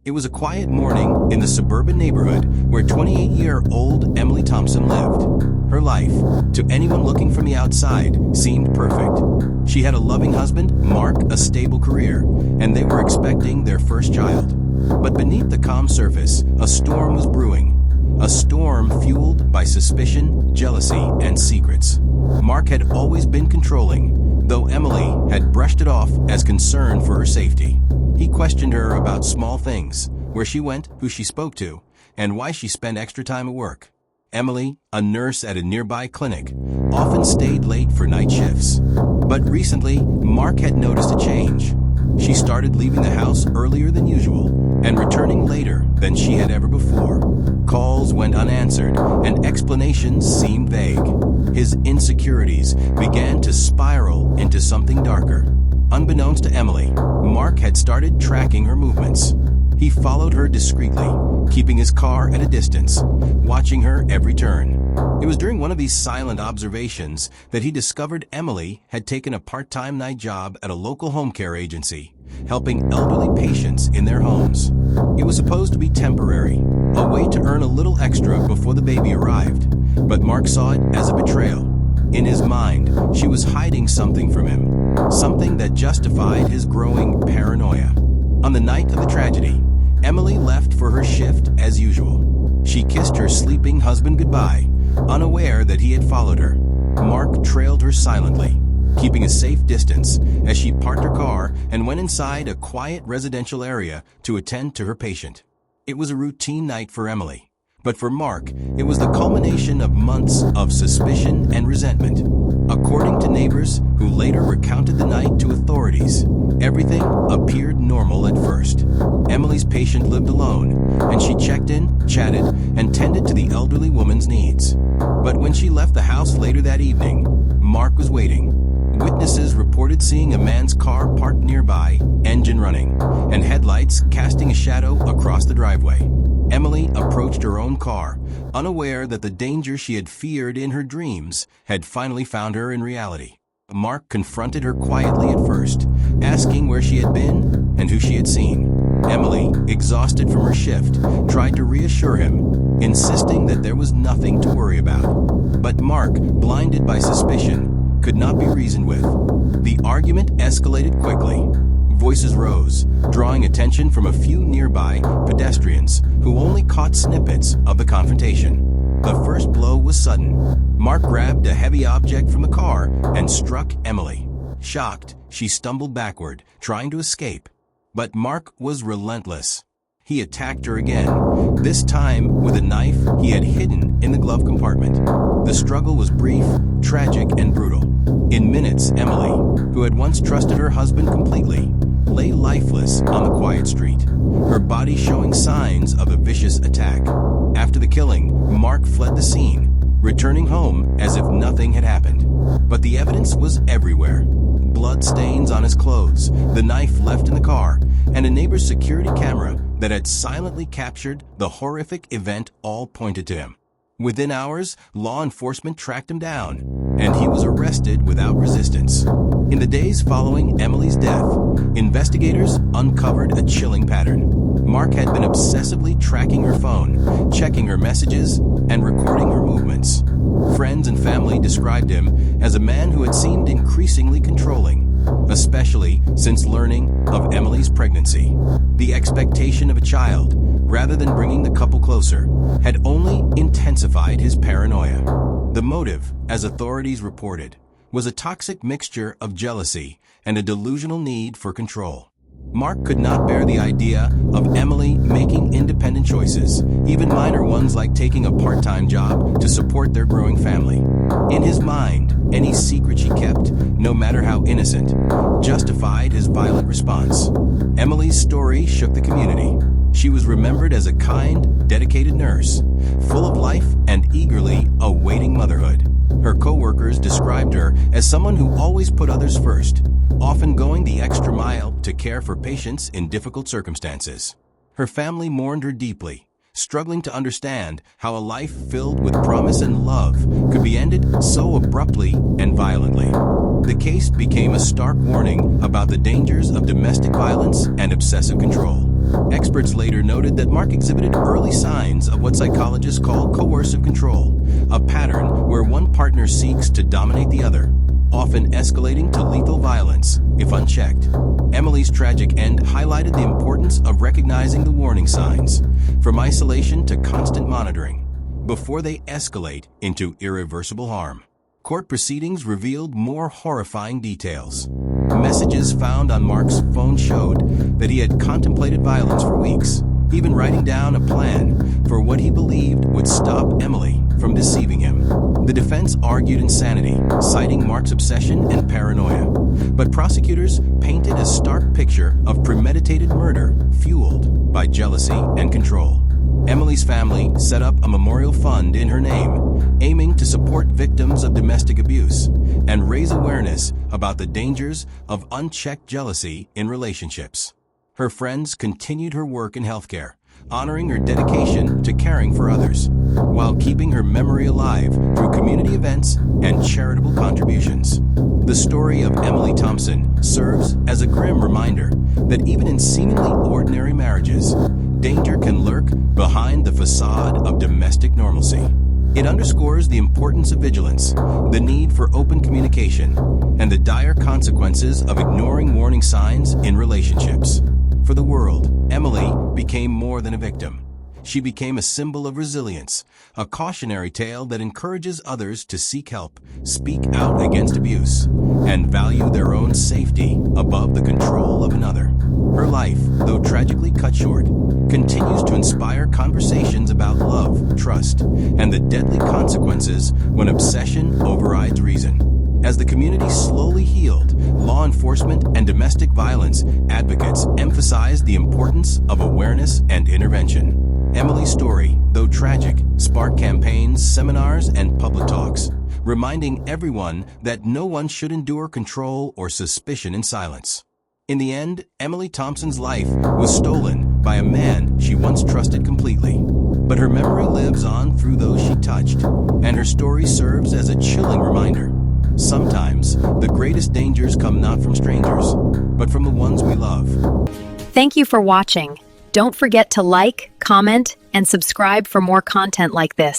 It was a quiet morning in the suburban neighborhood where 28-year-old Emily Thompson lived. Her life, to anyone looking from the outside, seemed perfect. She had a loving husband, Mark, a stable career, and they were expecting their first child. But beneath the calm surface, a storm was brewing. A storm fueled by suspicion, jealousy, and secrets. Mark had always been controlling, though Emily had brushed it off as concern for her safety. He questioned her about small things, where she went, who she spoke to, and why she spent extra time at work. Emily, a nurse at a nearby clinic, often stayed late for night shifts. But recently, Mark had noticed a change. She started leaving the house earlier than usual and returning later than she had ever before. Calls went unanswered and explanations seemed vague. His insecurities began to spiral into something darker. Unbeknownst to Emily, Mark had started tracking her movements. He followed her discreetly, keeping his car at a distance, watching her every turn. It was during one of these silent observations that he discovered Emily had taken a part-time night job at a local home care agency, helping elderly patients in their homes. It was supposed to be temporary, a way to earn a little extra before the baby arrived, but Mark saw it as a betrayal. In his mind, she was hiding something from him, something that justified his growing paranoia. On the night of the tragedy, Emily left for her shift as usual. She kissed her sleeping husband goodbye, unaware that he had followed her. Mark trailed her silently, keeping a safe distance as she parked her car and went inside a quiet residential area to attend to her patient. It was a routine night for Emily, but for Mark, it was the culmination of months of suspicion and resentment. According to neighbors who later recounted the night to authorities, everything appeared normal at first. Emily's patient lived alone, and she checked in, chatted, and tended to the elderly woman's needs. But when she left the house later that evening, Mark was waiting. Witnesses reported seeing a man's car parked nearby, engine running, and headlights casting a shadow across the driveway. Emily approached her own car, unaware that the danger she had feared in her dreams had finally found her in reality. Mark confronted her quietly at first, asking where she had been and who she had seen. Emily, exhausted from her shift, tried to reassure him, insisting that there was nothing to worry about. But Mark, blinded by suspicion, could not be reasoned with. The argument escalated quickly. Voices rose, drawing attention from a few nearby pedestrians who only caught snippets of the confrontation. The first blow was sudden. Mark grabbed a heavy object from the car and struck Emily. Shocked, she stumbled backward, trying to escape. But Mark was relentless. He attacked her again, this time with a knife he had hidden in the glove compartment. The struggle was brief, tragic, and brutal. In minutes, Emily, who had once trusted her husband completely, lay lifeless on the quiet street, her body showing signs of a vicious attack. After the killing, Mark fled the scene, returning home as if nothing had happened. But the evidence was everywhere. Blood stains on his clothes, the knife left in the car, and a neighbor's security camera that had silently captured the horrific event all pointed to him. Within hours, law enforcement tracked him down, and he was arrested without resistance. In the days following Emily's death, investigators uncovered a chilling pattern. Mark had been obsessively tracking her phone, checking her messages, and recording her movements. Friends and family described him as a man who had seemed increasingly controlling, especially since learning of Emily's pregnancy. The expectation of a child, rather than bringing the couple closer, had only intensified his paranoia. The motive, as authorities reported, was a toxic mixture of jealousy and a delusional need for control. Mark could not bear the idea of Emily making independent choices, even minor ones like taking a part-time job to support their growing family. In his mind, any secret she kept, no matter how innocent, justified his violent response. Emily's story shook the community. She was remembered as a kind, dedicated nurse, full of life and eagerly awaiting motherhood. Her co-workers described her as someone who always put others first, often going the extra mile to care for patients in difficult circumstances. Her family mourned her deeply, struggling to understand how a life filled with promise and love could be ended so abruptly and violently. The case became a stark warning about the dangers of domestic violence and obsessive control. Experts later noted that Mark exhibited early signs of what psychologists call coercive control, a pattern where one partner seeks to dominate the other, often escalating to lethal violence if unchecked. Emily's tragic end highlighted the importance of recognizing the warning signs, from isolation to constant monitoring, before they escalate into irreversible harm. Court proceedings revealed more horrifying details. Messages found on Mark's phone showed that he had contemplated violence for weeks, even writing down a plan for what he believed would stop Emily from deceiving him. The defense argued insanity, citing Mark's obsession and paranoia, but prosecutors painted a stark picture of premeditated murder fueled by jealousy and control. Emily's family set up a memorial fund in her name, aiming to support victims of domestic abuse and raise awareness about the dangers of unchecked jealousy in relationships. Her friends continued her work in healthcare, honoring her dedication to caring for others, while keeping her memory alive through community events and charitable contributions. The story of Emily Thompson serves as a grim reminder that even in seemingly ordinary marriages, danger can lurk behind the facade of domestic normalcy. It underscores the importance of vigilance, the need for open communication, and the dire consequences of ignoring warning signs in relationships. For the world, Emily became more than a victim. She became a symbol of resilience, a cautionary tale that encourages others to seek help, speak out against abuse, and value their own safety above the control of another. Her life, though tragically cut short, continues to inspire conversations about love, trust, and the deadly consequences when obsession overrides reason. As the community slowly healed, law enforcement and domestic violence advocates emphasized the importance of awareness and intervention. Emily's story, though tragic, sparked campaigns, seminars, and public talks, reminding everyone that no one should endure control or suspicion in silence. In the end, Emily Thompson's life was stolen by a man she once trusted completely. But her memory lives on through those she touched, and her story serves as a chilling reminder. Sometimes, the greatest dangers come not from strangers, but from the ones we love. Thank you for watching. Don't forget to like, comment, and subscribe for more content like this.